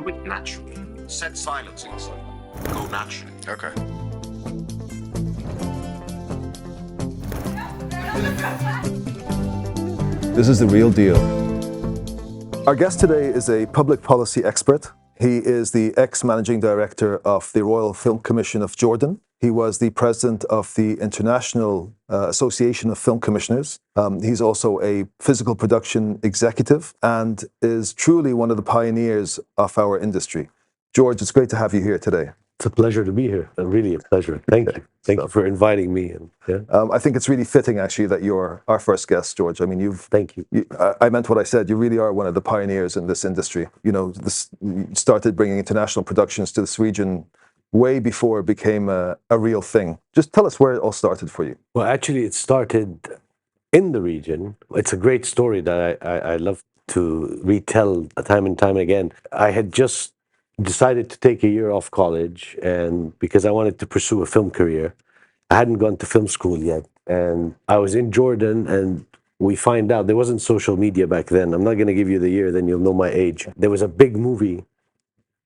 Do it naturally. Set silences. Go naturally. Okay. This is the real deal. Our guest today is a public policy expert. He is the ex-managing director of the Royal Film Commission of Jordan. He was the president of the International Association of Film Commissioners. He's also a physical production executive and is truly one of the pioneers of our industry. George, it's great to have you here today. It's a pleasure to be here. Really a pleasure. Thank you. Thank you for inviting me. And I think it's really fitting, actually, that you're our first guest, George. I mean, Thank you. I meant what I said. You really are one of the pioneers in this industry. You know, you started bringing international productions to this region way before it became a real thing. Just tell us where it all started for you. Well, actually, it started in the region. It's a great story that I love to retell time and time again. I had just decided to take a year off college, and because I wanted to pursue a film career. I hadn't gone to film school yet, and I was in Jordan, and we find out there wasn't social media back then. I'm not going to give you the year, then you'll know my age. There was a big movie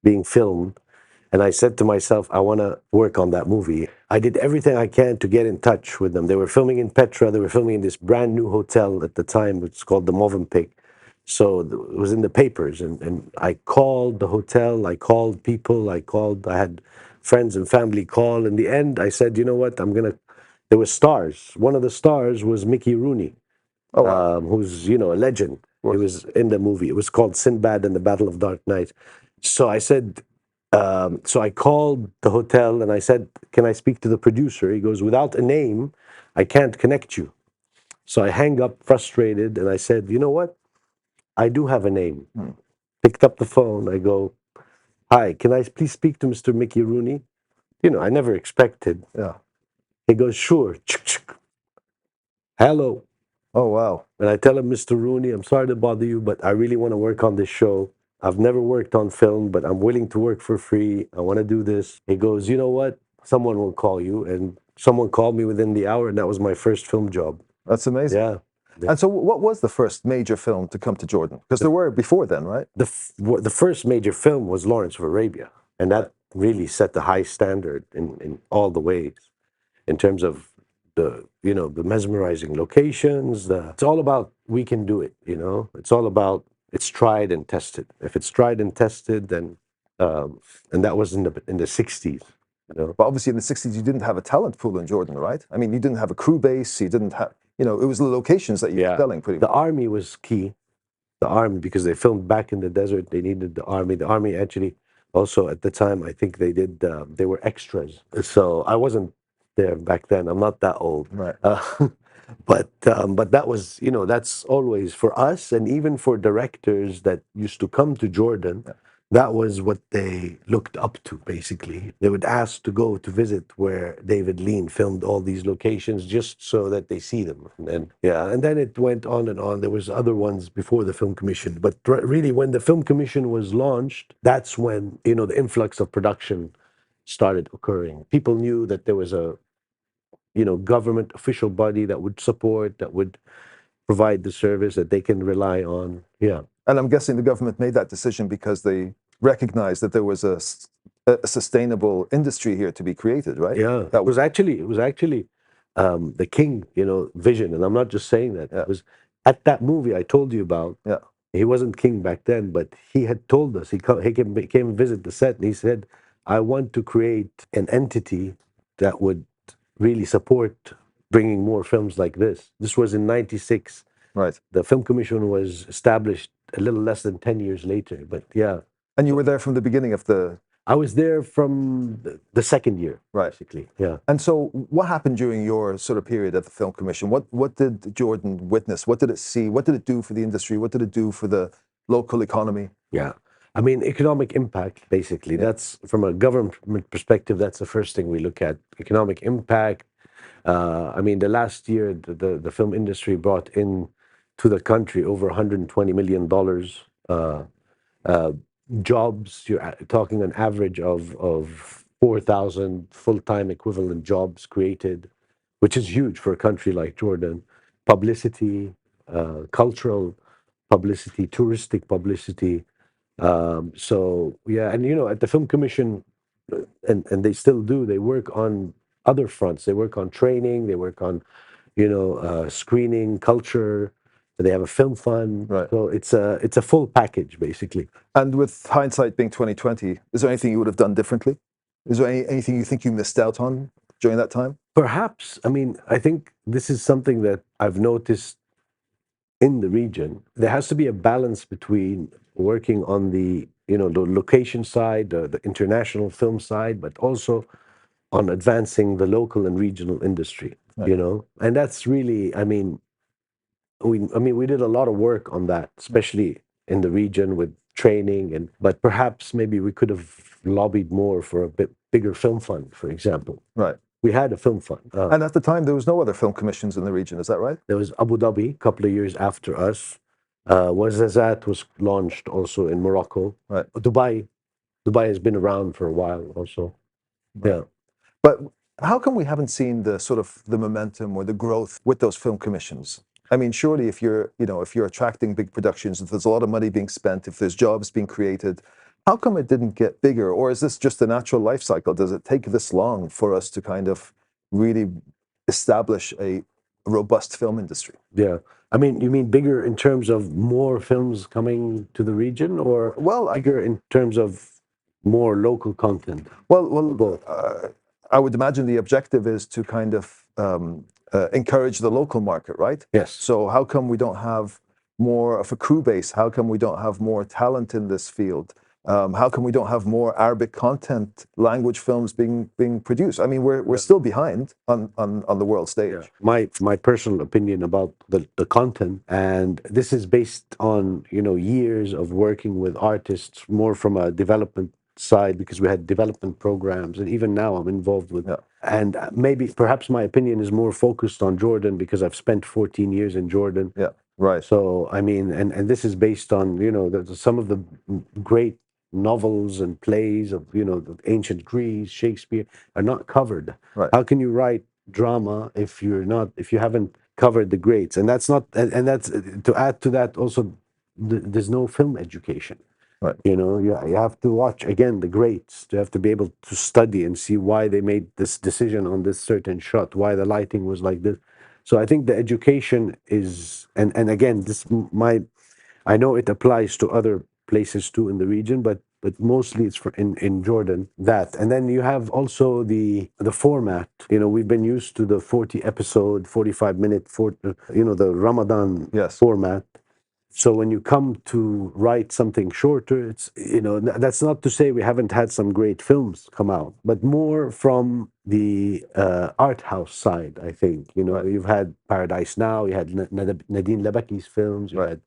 being filmed, and I said to myself, I want to work on that movie. I did everything I can to get in touch with them. They were filming in Petra. They were filming in this brand new hotel at the time. It's called the Movenpick. So it was in the papers, and I called the hotel. I called people. I had friends and family call. In the end, I said, you know what? There were stars. One of the stars was Mickey Rooney, who's, a legend. He was in the movie. It was called Sinbad and the Battle of Dark Night. So I said, so I called the hotel and I said, can I speak to the producer? He goes, without a name, I can't connect you. So I hang up frustrated and I said, you know what? I do have a name. Picked up the phone. I go, hi, can I please speak to Mr. Mickey Rooney? I never expected. Yeah. He goes, sure. Hello. Oh, wow. And I tell him, Mr. Rooney, I'm sorry to bother you, but I really want to work on this show. I've never worked on film, but I'm willing to work for free. I want to do this. He goes, you know what? Someone will call you. And someone called me within the hour, and that was my first film job. That's amazing. Yeah. And so what was the first major film to come to Jordan? Because there were before then, right? The first major film was Lawrence of Arabia. And that really set the high standard in all the ways, in terms of the mesmerizing locations. It's all about, we can do it, It's all about, it's tried and tested. If it's tried and tested, then, and that was in the 60s, But obviously in the 60s, you didn't have a talent pool in Jordan, right? I mean, you didn't have a crew base, you didn't have, it was the locations that you were selling pretty much. The army was key. The army, because they filmed back in the desert, they needed the army. The army actually, also at the time, I think they were extras. So I wasn't there back then. I'm not that old. Right. But that was, that's always for us, and even for directors that used to come to Jordan, that was what they looked up to, basically. They would ask to go to visit where David Lean filmed all these locations just so that they see them. And then it went on and on. There was other ones before the Film Commission. But really, when the Film Commission was launched, that's when, the influx of production started occurring. People knew that there was a government official body that would support, that would provide the service that they can rely on. Yeah. And I'm guessing the government made that decision because they recognized that there was a sustainable industry here to be created, right? Yeah. It was actually the king, vision. And I'm not just saying that. It was at that movie I told you about. Yeah. He wasn't king back then, but he had told us, he came visit the set, and he said, I want to create an entity that would really support bringing more films like this. This was in 96. Right. The Film Commission was established a little less than 10 years later, but yeah. And you were there from the beginning of the... I was there from the second year, right, basically, yeah. And so what happened during your sort of period at the Film Commission? What did Jordan witness? What did it see? What did it do for the industry? What did it do for the local economy? Yeah. I mean, economic impact, basically. That's, from a government perspective, that's the first thing we look at. Economic impact. I mean, the last year, the film industry brought in to the country over $120 million. Jobs, you're talking an average of 4,000 full-time equivalent jobs created, which is huge for a country like Jordan. Publicity, cultural publicity, touristic publicity. So yeah, and at the Film Commission, and they still do. They work on other fronts. They work on training. They work on screening, culture. They have a film fund. Right. So it's a full package basically. And with hindsight being 2020, is there anything you would have done differently? Is there anything you think you missed out on during that time? Perhaps, I mean, I think this is something that I've noticed in the region. There has to be a balance between working on the location side, the international film side, but also on advancing the local and regional industry. Right. And that's really, we did a lot of work on that, especially in the region with training, but perhaps maybe we could have lobbied more for a bit bigger film fund, for example. Right. We had a film fund. And at the time, there was no other film commissions in the region. Is that right? There was Abu Dhabi a couple of years after us. Wazazat was launched also in Morocco. Right. Dubai has been around for a while also. Yeah. But how come we haven't seen the sort of the momentum or the growth with those film commissions? I mean, surely if you're attracting big productions, if there's a lot of money being spent, if there's jobs being created, how come it didn't get bigger? Or is this just a natural life cycle? Does it take this long for us to kind of really establish a robust film industry? Yeah. I mean, you mean bigger in terms of more films coming to the region, or Well, bigger in terms of more local content? Both. I would imagine the objective is to kind of encourage the local market, right? Yes. So how come we don't have more of a crew base? How come we don't have more talent in this field? How come we don't have more Arabic content, language films being produced? I mean, we're still behind on the world stage. Yeah. My personal opinion about the content, and this is based on years of working with artists more from a development side, because we had development programs, and even now I'm involved with. Yeah. And maybe perhaps my opinion is more focused on Jordan because I've spent 14 years in Jordan. Yeah. Right. So I mean, and this is based on some of the great novels and plays of the ancient Greece, Shakespeare are not covered. Right. How can you write drama if you haven't covered the greats? And that's not, and that's to add to that also, there's no film education. Right. You have to watch again the greats. You have to be able to study and see why they made this decision on this certain shot, why the lighting was like this. So I think the education is, and again, I know it applies to other places too in the region, but mostly it's in Jordan, that. And then you have also the format. We've been used to the 40 episode, 45-minute, the Ramadan Yes. format. So when you come to write something shorter, it's that's not to say we haven't had some great films come out, but more from the art house side. I think you've had Paradise Now, you had Nadine Labaki's films, you had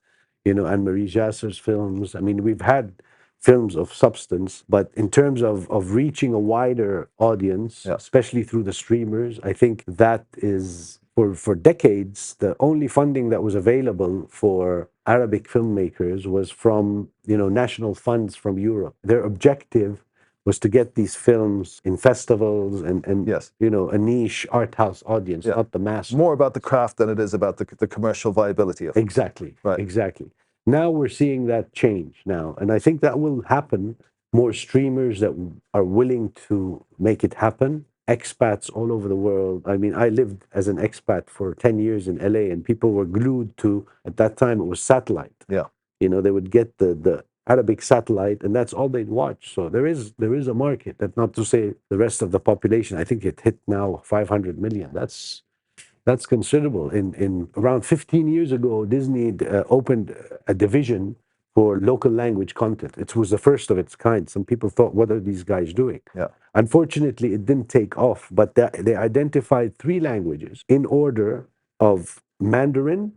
Anne-Marie Jasser's films. I mean, we've had films of substance, but in terms of reaching a wider audience, especially through the streamers, I think that is for decades the only funding that was available for Arabic filmmakers was from national funds from Europe. Their objective was to get these films in festivals and Yes. a niche art house audience, not the mass. More about the craft than it is about the commercial viability of it. Exactly. Right. Exactly. Now we're seeing that change now, and I think that will happen. More streamers that are willing to make it happen. Expats all over the world. I mean, I lived as an expat for 10 years in LA, and people were glued to, at that time, it was satellite. Yeah. They would get the Arabic satellite, and that's all they'd watch. So there is a market. That's not to say the rest of the population. I think it hit now 500 million. That's considerable. In around 15 years ago, Disney opened a division for local language content. It was the first of its kind. Some people thought, what are these guys doing? Yeah. Unfortunately, it didn't take off, but they identified 3 languages in order of Mandarin,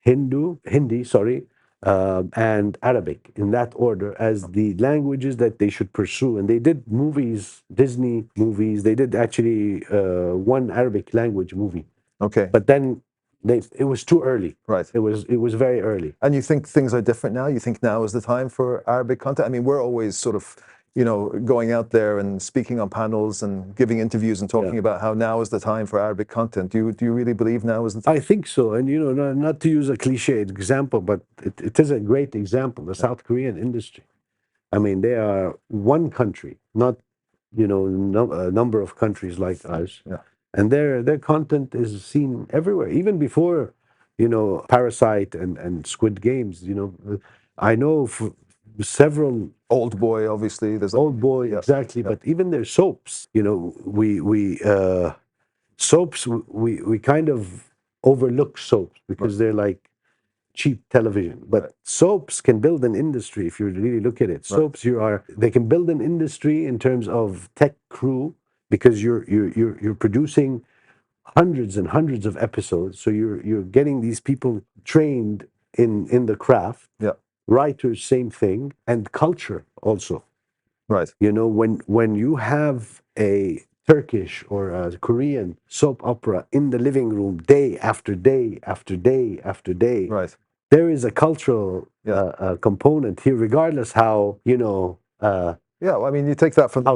Hindi, sorry, and Arabic, in that order, as the languages that they should pursue. And they did movies, Disney movies. They did actually one Arabic language movie. Okay. But then it was too early. Right. It was very early. And you think things are different now? You think now is the time for Arabic content? I mean, we're always sort of, going out there and speaking on panels and giving interviews and talking about how now is the time for Arabic content. Do you really believe now is the time? I think so. And not to use a cliche example, but it is a great example, the South Korean industry. I mean, they are one country, not a number of countries like us, Yeah. and their content is seen everywhere, even before Parasite and Squid Games. I know for several Old Boy, obviously. There's Old Boy, yeah, exactly, yeah, but even their soaps. We soaps we kind of overlook soaps because they're like cheap television, but right, soaps can build an industry if you really look at it. right, Soaps, they can build an industry in terms of tech crew because you're producing hundreds and hundreds of episodes, so you're getting these people trained in the craft. yeah, Writers, same thing, and culture also. right, When you have a Turkish or a Korean soap opera in the living room day after day after day after day, right. there is a cultural Yeah. component here, regardless how Yeah, well, I mean, you take that from the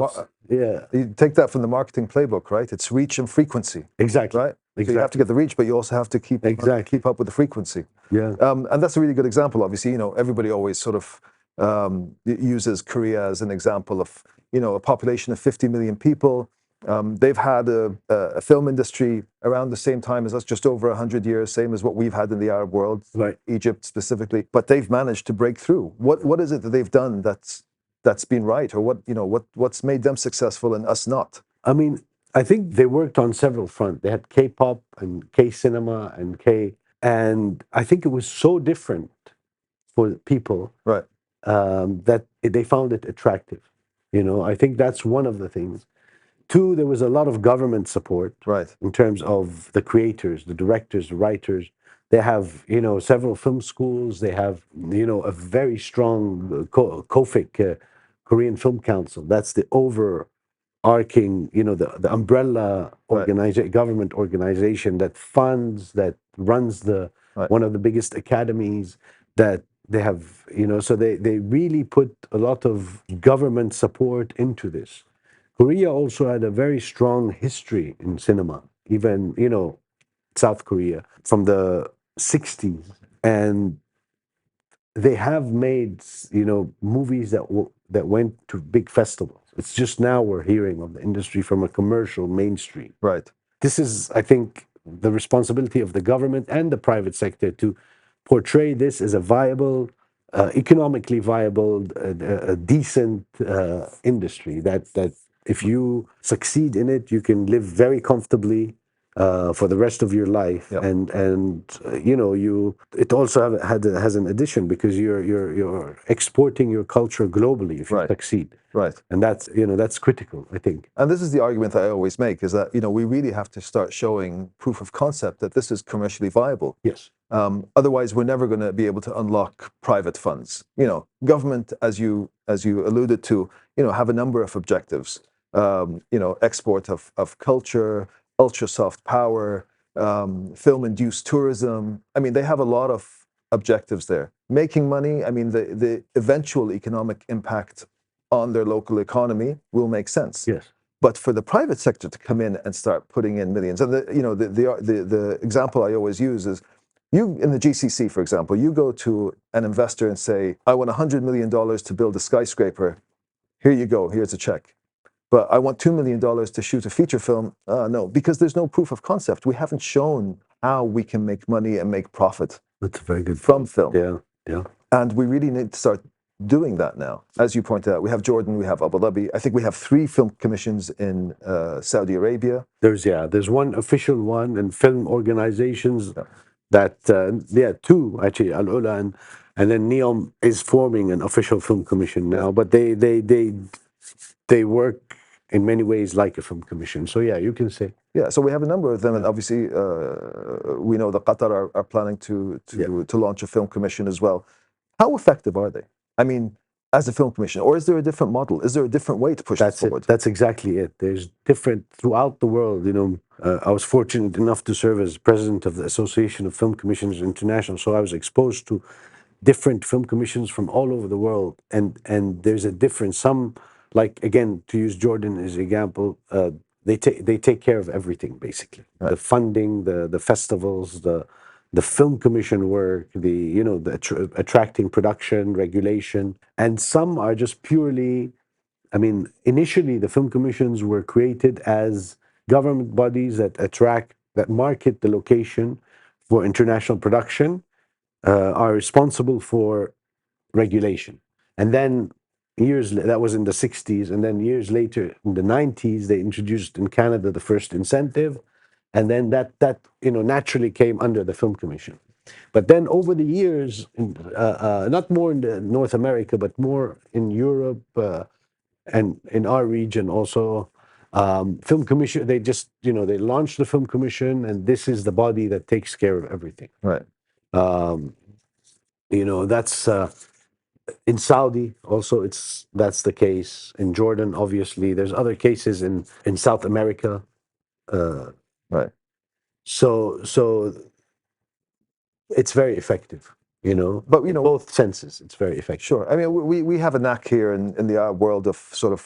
yeah, you take that from the marketing playbook, right? It's reach and frequency, exactly, right? So you have to exactly, get the reach, but you also have to exactly, keep up with the frequency. yeah, And that's a really good example. Obviously, everybody always sort of uses Korea as an example of a population of 50 million people. They've had a film industry around the same time as us, just over 100 years, same as what we've had in the Arab world, right. Egypt specifically. But they've managed to break through. What is it that they've done that's been right, or what's made them successful and us not? I mean, I think they worked on several fronts. They had K-pop and K-cinema and I think it was so different for people Right, that they found it attractive. I think that's one of the things. Two, there was a lot of government support right, in terms of the creators, the directors, the writers. They have, several film schools. They have, a very strong KOFIC, Korean Film Council. That's the overarching, the umbrella right, government organization that funds, that runs right, one of the biggest academies that they have, so they really put a lot of government support into this. Korea also had a very strong history in cinema, even, South Korea from the 60s. And they have made, movies that went to big festivals. It's just now we're hearing of the industry from a commercial mainstream. right. This is, I think, the responsibility of the government and the private sector to portray this as a viable, economically viable, a decent industry that if you succeed in it, you can live very comfortably for the rest of your life, Yeah, and it also has an addition because you're exporting your culture globally if you right, succeed, right. and that's critical, I think. And this is the argument that I always make, is that we really have to start showing proof of concept that this is commercially viable. Yes. Otherwise, we're never going to be able to unlock private funds. Government, as you alluded to, have a number of objectives. Export of culture, ultra soft power, film-induced tourism. I mean, they have a lot of objectives there. Making money. I mean, the eventual economic impact on their local economy will make sense. Yes. But for the private sector to come in and start putting in millions, and the example I always use is, you in the GCC, for example, you go to an investor and say, I want $100 million to build a skyscraper. Here you go, here's a check. But I want $2 million to shoot a feature film. No, because there's no proof of concept. We haven't shown how we can make money and make profit That's a very good from point. film. Yeah, yeah. And we really need to start doing that now. As you pointed out, we have Jordan, we have Abu Dhabi. I think we have 3 film commissions in Saudi Arabia. There's one official one, and film organizations Yeah. that 2 actually, Al Ula and then Neom is forming an official film commission now, Yeah. but they work in many ways like a film commission. So yeah, you can say. Yeah, so we have a number of them, and obviously we know that Qatar are planning to launch a film commission as well. How effective are they? I mean, as a film commission, or is there a different model? Is there a different way to push this forward? That's exactly it. There's different throughout the world. I was fortunate enough to serve as president of the Association of Film Commissioners International, so I was exposed to different film commissions from all over the world, and there's a difference. Some, like, again, to use Jordan as an example, they take care of everything basically. Right. The funding, the festivals, the film commission work, the attracting production, regulation, and some are just purely. I mean, initially the film commissions were created as government bodies that market the location for international production, are responsible for regulation. And then that was in the 60s, and then years later in the 90s they introduced in Canada the first incentive, and then that naturally came under the film commission. But then over the years, not more in North America, but more in Europe, and in our region also, film commission, they launched the film commission, and this is the body that takes care of everything. Right. um, that's in Saudi also, that's the case. In Jordan, obviously, there's other cases in South America. uh, Right. so it's very effective, But in both senses. It's very effective. sure. I mean, we have a knack here in the Arab world of sort of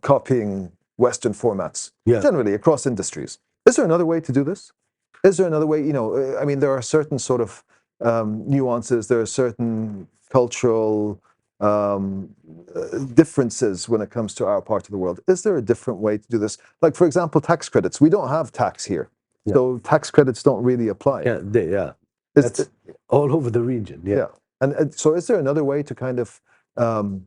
copying Western formats, Yeah. generally across industries. Is there another way to do this? Is there another way? I mean, there are certain sort of nuances. There are certain cultural differences when it comes to our part of the world. Is there a different way to do this? Like, for example, tax credits. We don't have tax here, Yeah. so tax credits don't really apply. Yeah. Is- That's all over the region. Yeah. yeah. And so is there another way to kind of, um,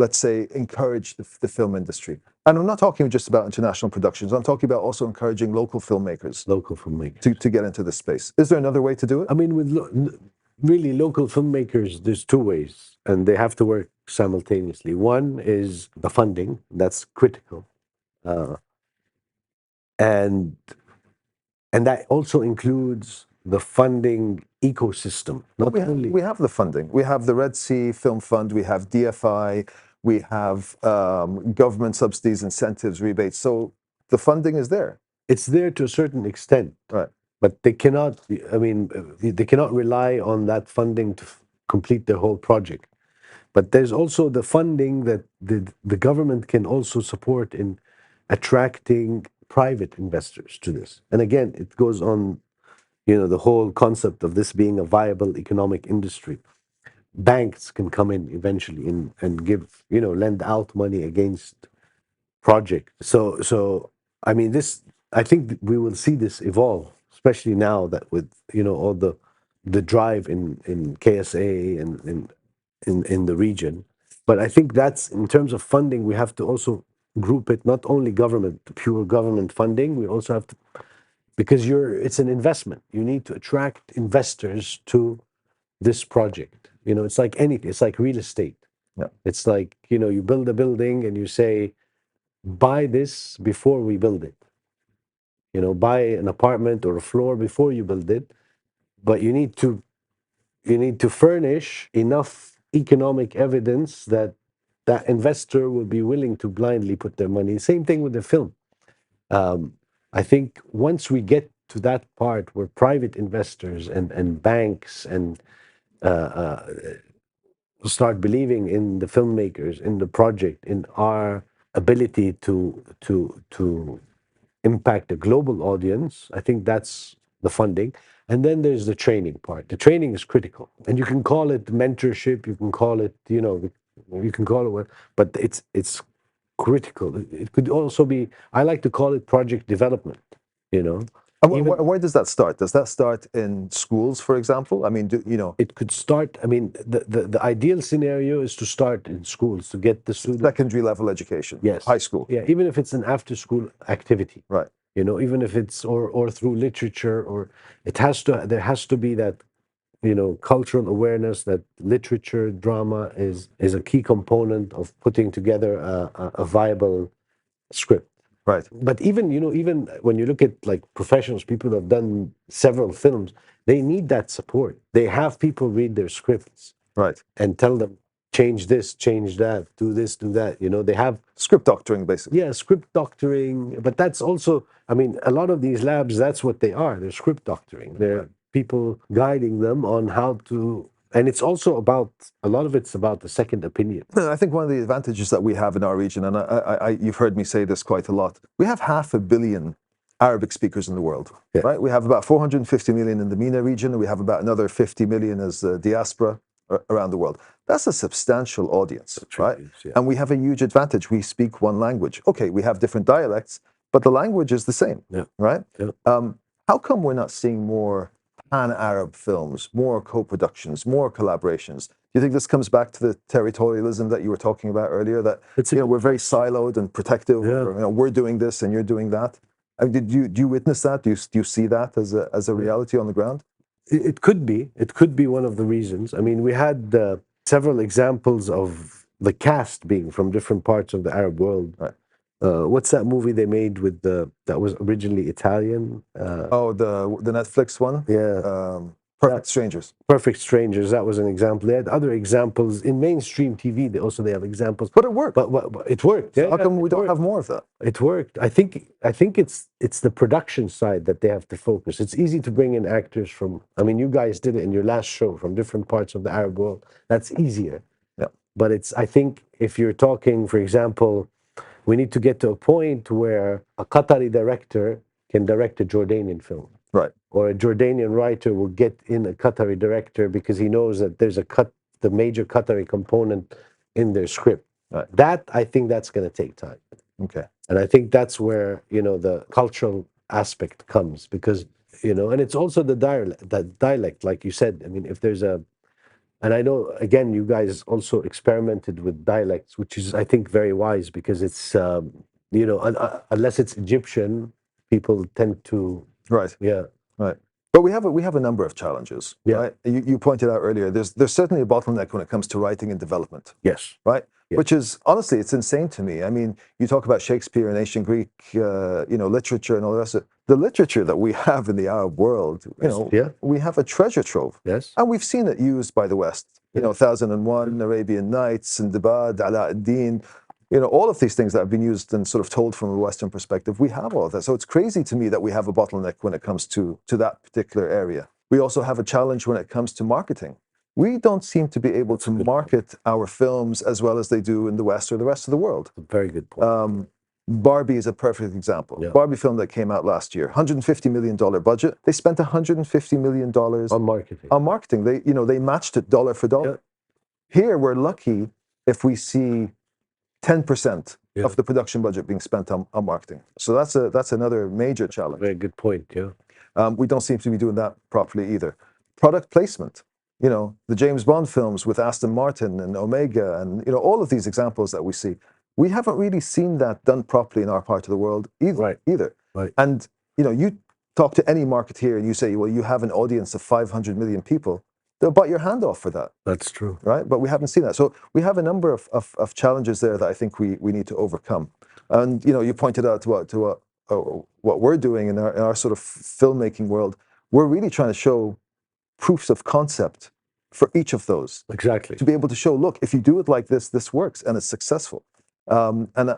let's say, encourage the film industry? And I'm not talking just about international productions. I'm talking about also encouraging local filmmakers Local filmmakers. to get into this space. Is there another way to do it? I mean, with really local filmmakers, there's two ways, and they have to work simultaneously. One is the funding, that's critical, uh, and that also includes the funding ecosystem. Not only We have the funding. We have the Red Sea Film Fund. We have DFI. We have government subsidies, incentives, rebates. So the funding is there. it's there to a certain extent, Right. but they cannot. I mean, they cannot rely on that funding to complete their whole project. But there's also the funding that the government can also support in attracting private investors to this. And again, it goes on, the whole concept of this being a viable economic industry. Banks can come in eventually and give, lend out money against project. So I mean, I think we will see this evolve, especially now that with, all the drive in KSA and in the region. But I think that's, in terms of funding, we have to also group it, not only pure government funding. We also have to, because it's an investment. You need to attract investors to this project. It's like anything. It's like real estate. Yeah. It's like, you build a building and you say, buy this before we build it. Buy an apartment or a floor before you build it, but you need to furnish enough economic evidence that that investor will be willing to blindly put their money. Same thing with the film. I think once we get to that part where private investors and banks and start believing in the filmmakers, in the project, in our ability to impact a global audience, I think that's the funding. And then there's the training part. The training is critical, and you can call it mentorship, you can call it, you can call it what, but it's critical. It could also be, I like to call it project development. And Even- where does that start? Does that start in schools, for example? I mean, It could start. I mean, the ideal scenario is to start in schools to get the students. secondary level education? Yes. High school? Yeah, even if it's an after school activity. Right. Even if it's or through literature, or there has to be that, cultural awareness that literature, drama is a key component of putting together a viable script. Right. But even when you look at like professionals, people that have done several films, they need that support. They have people read their scripts Right. and tell them, change this, change that, do this, do that. They have Script doctoring, basically. script doctoring. But that's also, I mean, a lot of these labs, that's what they are. They're script doctoring. They're people guiding them on how to. And it's also about, a lot of it's about the second opinion. I think one of the advantages that we have in our region, and you've heard me say this quite a lot, we have 500 million Arabic speakers in the world, right? We have about 450 million in the MENA region, and we have about another 50 million as diaspora around the world. That's a substantial audience, right? And we have a huge advantage. We speak one language. Okay, we have different dialects, but the language is the same, right? How come we're not seeing more pan-Arab films, more co-productions, more collaborations? Do you think this comes back to the territorialism that you were talking about earlier, that we're very siloed and protective, or, we're doing this and you're doing that? I mean, do you witness that? Do you see that as a reality on the ground? It could be. It could be one of the reasons. I mean, we had several examples of the cast being from different parts of the Arab world. Right. What's that movie they made with that was originally Italian? The Netflix one? Yeah. Perfect Strangers. Perfect Strangers, that was an example. They had other examples in mainstream TV. They have examples. But it worked. But it worked. So how come we don't have more of that? It worked. I think it's the production side that they have to focus. It's easy to bring in actors from. I mean, you guys did it in your last show, from different parts of the Arab world. That's easier. Yeah. But I think if you're talking, for example, we need to get to a point where a Qatari director can direct a Jordanian film. Right. Or a Jordanian writer will get in a Qatari director because he knows that there's the major Qatari component in their script. Right. I think that's going to take time. Okay. And I think that's where, the cultural aspect comes, because, and it's also the dialect, like you said. I mean, if there's and I know, again, you guys also experimented with dialects, which is, I think, very wise, because it's, unless it's Egyptian, people tend to. Right. Yeah. Right. But we have a number of challenges. Yeah. Right. You pointed out earlier, there's certainly a bottleneck when it comes to writing and development. Yes. Right. Yeah. Which is, honestly, it's insane to me. I mean, you talk about Shakespeare and ancient Greek, literature and all the rest of it. The literature that we have in the Arab world, we have a treasure trove. Yes. And we've seen it used by the West. 1001, Arabian Nights, and Sindbad, Ala ad-Din. All of these things that have been used and sort of told from a Western perspective, we have all of that. So it's crazy to me that we have a bottleneck when it comes to that particular area. We also have a challenge when it comes to marketing. We don't seem to be able to market our films as well as they do in the West or the rest of the world. Very good point. Barbie is a perfect example. Yeah. Barbie film that came out last year, $150 million budget. They spent $150 million on marketing. On marketing. They matched it dollar for dollar. Yeah. Here, we're lucky if we see 10% of the production budget being spent on marketing. So that's another major challenge. Very good point, yeah. We don't seem to be doing that properly either. Product placement. The James Bond films with Aston Martin and Omega and, all of these examples that we see. We haven't really seen that done properly in our part of the world either. Right. And, you talk to any marketeer and you say, well, you have an audience of 500 million people. They'll bite your hand off for that. That's true. Right? But we haven't seen that. So we have a number of challenges there that I think we need to overcome. And, you pointed out to what we're doing in our sort of filmmaking world. We're really trying to show proofs of concept for each of those. Exactly. To be able to show, look, if you do it like this, this works and it's successful. And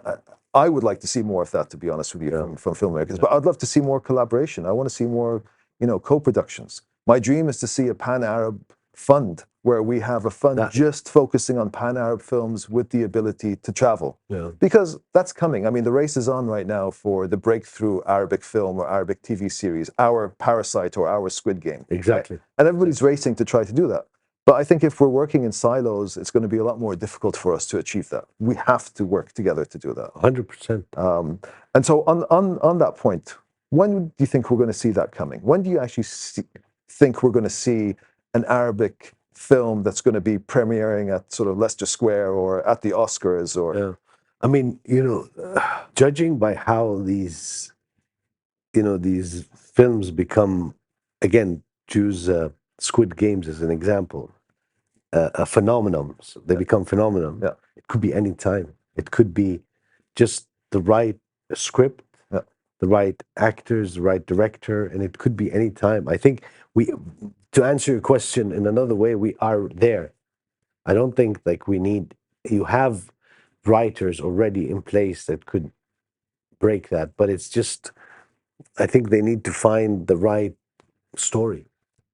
I would like to see more of that, to be honest with you, from filmmakers. But I'd love to see more collaboration. I want to see more, co-productions. My dream is to see a pan-Arab fund where we have a fund just focusing on pan-Arab films with the ability to travel. Yeah. Because that's coming. I mean, the race is on right now for the breakthrough Arabic film or Arabic TV series, our Parasite or our Squid Game. Exactly. Right? And everybody's racing to try to do that. But I think if we're working in silos, it's going to be a lot more difficult for us to achieve that. We have to work together to do that. 100%. And so on that point, when do you think we're going to see that coming? When do you actually think we're going to see an Arabic film that's going to be premiering at sort of Leicester Square or at the Oscars? Or I mean, judging by how these films become, again, choose Squid Games as an example, a phenomenon. So they become phenomenon. Yeah. It could be any time. It could be just the right script, the right actors, the right director, and it could be any time. I think to answer your question in another way, we are there. I don't think you have writers already in place that could break that, but it's just, I think they need to find the right story.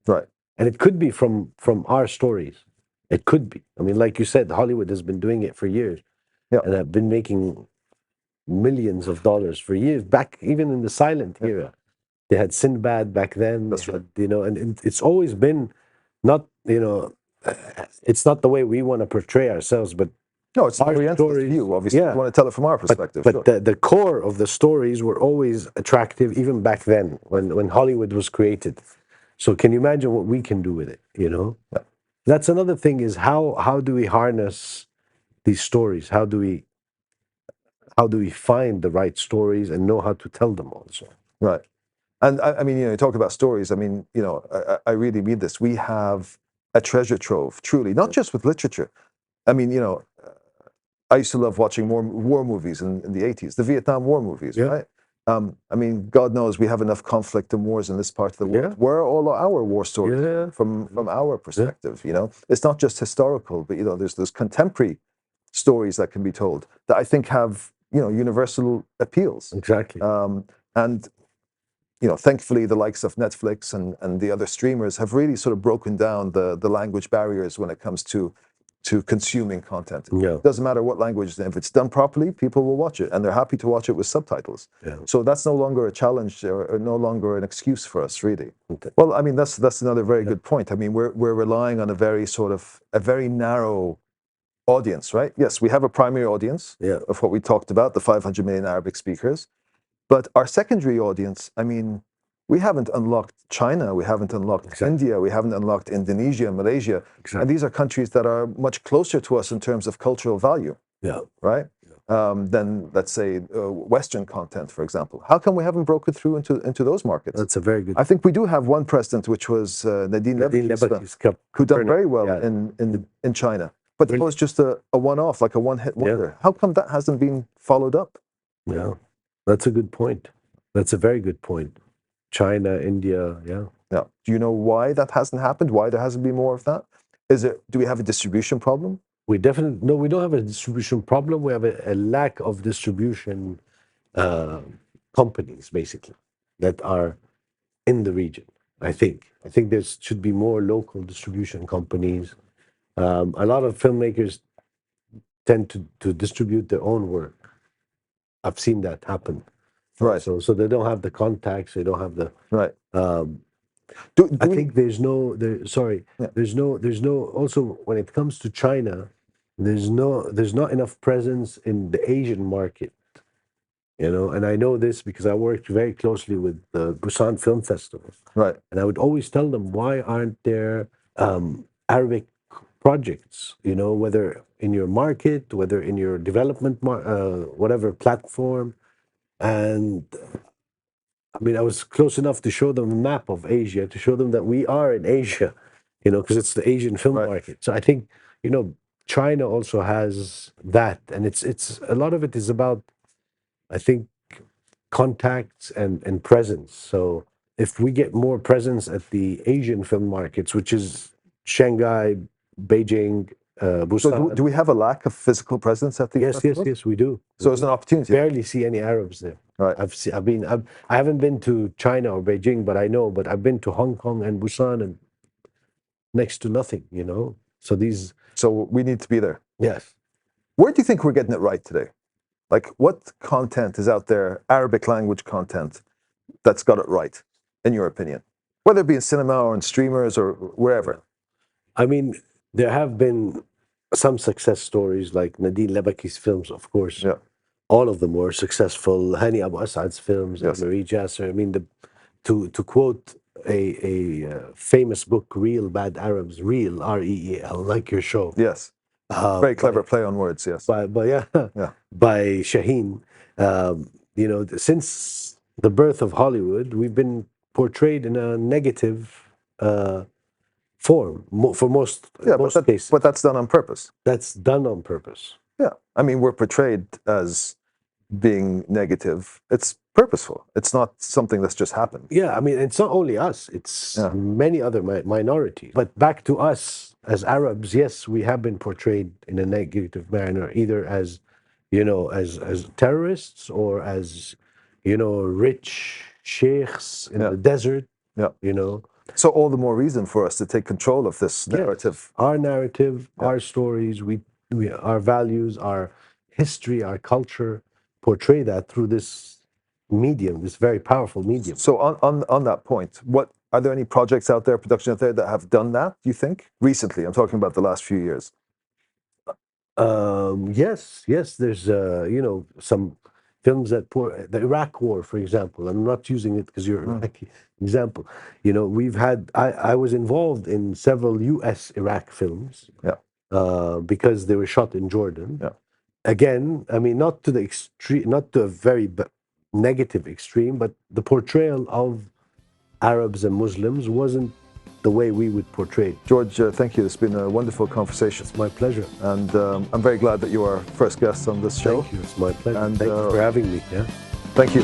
Right. And it could be from our stories. It could be. I mean, like you said, Hollywood has been doing it for years. Yeah. And have been making millions of dollars for years back, even in the silent era. They had Sinbad back then. That's They right. had, and it's always been not, it's not the way we want to portray ourselves, but No, it's the our Orientalist stories, view. Obviously, we yeah. want to tell it from our But perspective. but Sure. the core of the stories were always attractive, even back then when Hollywood was created. So can you imagine what we can do with it? Yeah. That's another thing, is how do we harness these stories? How do we find the right stories and know how to tell them also? Right. And I mean, you talk about stories. I mean, I really mean this. We have a treasure trove, truly, not just with literature. I mean, I used to love watching more war movies in the 80s, the Vietnam War movies, Yeah. right? I mean, God knows we have enough conflict and wars in this part of the world. Yeah. Where are all our war stories Yeah. from our perspective? It's not just historical, but there's contemporary stories that can be told that I think have universal appeals. Exactly. And thankfully, the likes of Netflix and the other streamers have really sort of broken down the language barriers when it comes to consuming content. Yeah. It doesn't matter what language, if it's done properly, people will watch it, and they're happy to watch it with subtitles. Yeah. So that's no longer a challenge or no longer an excuse for us, really. Okay. Well, I mean, that's another very good point. I mean, we're relying on a very narrow audience, right? Yes, we have a primary audience of what we talked about, the 500 million Arabic speakers. But our secondary audience, I mean, we haven't unlocked China, we haven't unlocked India, we haven't unlocked Indonesia, Malaysia. And these are countries that are much closer to us in terms of cultural value, right? Than, let's say, Western content, for example. How come we haven't broken through into those markets? That's a very good. I think we do have one president, which was Nadine Lebaki's who done very well in China. But that was just a one-off, like a one-hit wonder. How come that hasn't been followed up? Yeah. That's a good point. That's a very good point. China, India, yeah. Do you know why that hasn't happened? Why there hasn't been more of that? Do we have a distribution problem? We don't have a distribution problem. We have a lack of distribution companies, basically, that are in the region. I think there should be more local distribution companies. A lot of filmmakers tend to distribute their own work. I've seen that happen. Right. So they don't have the contacts. They don't have the right. I think there's no. There's no. Also, when it comes to China, there's not enough presence in the Asian market. And I know this because I worked very closely with the Busan Film Festival. Right. And I would always tell them, why aren't there Arabic projects? Whether in your market, whether in your development, whatever platform. And I mean, I was close enough to show them a map of Asia, to show them that we are in Asia, because it's the Asian film market. So I think, China also has that, and it's a lot of it is about, I think, contacts and presence. So if we get more presence at the Asian film markets, which is Shanghai, Beijing, Busan. So do we have a lack of physical presence at these festivals? Yes, we do. So it's an opportunity. Barely see any Arabs there. Right. I haven't been to China or Beijing, but I've been to Hong Kong and Busan, and next to nothing, So we need to be there. Yes. Where do you think we're getting it right today? Like, what content is out there, Arabic language content, that's got it right, in your opinion? Whether it be in cinema or in streamers or wherever. I mean, there have been some success stories, like Nadine Lebaki's films, of course. Yeah. All of them were successful. Hani Abu As'ad's films, Marie Jasser. I mean, to quote a famous book, Real Bad Arabs, Real, R-E-E-L, like your show. Yes. Very clever play on words, yes. By Shaheen. Since the birth of Hollywood, we've been portrayed in a negative form for most cases. But that's done on purpose. That's done on purpose. Yeah. I mean, we're portrayed as being negative. It's purposeful. It's not something that's just happened. Yeah, I mean, it's not only us. It's many other minorities. But back to us as Arabs, yes, we have been portrayed in a negative manner, either as, as terrorists or as, rich sheikhs in the desert. Yeah. So all the more reason for us to take control of this narrative. Our narrative, our stories, our values, our history, our culture. portray that through this medium, this very powerful medium. So on that point, what are there any projects out there, production out there that have done that, you think? Recently, I'm talking about the last few years. Yes, there's some films the Iraq War, for example. I'm not using it because you're Iraqi example. I was involved in several U.S. Iraq films. Yeah. Because they were shot in Jordan. Yeah. Again, I mean, not to the extreme, not to a very negative extreme, but the portrayal of Arabs and Muslims wasn't the way we would portray it. George, thank you. It's been a wonderful conversation. It's my pleasure. And I'm very glad that you are first guest on this show. Thank you. It's my pleasure. And thank you for having me. Yeah. Thank you.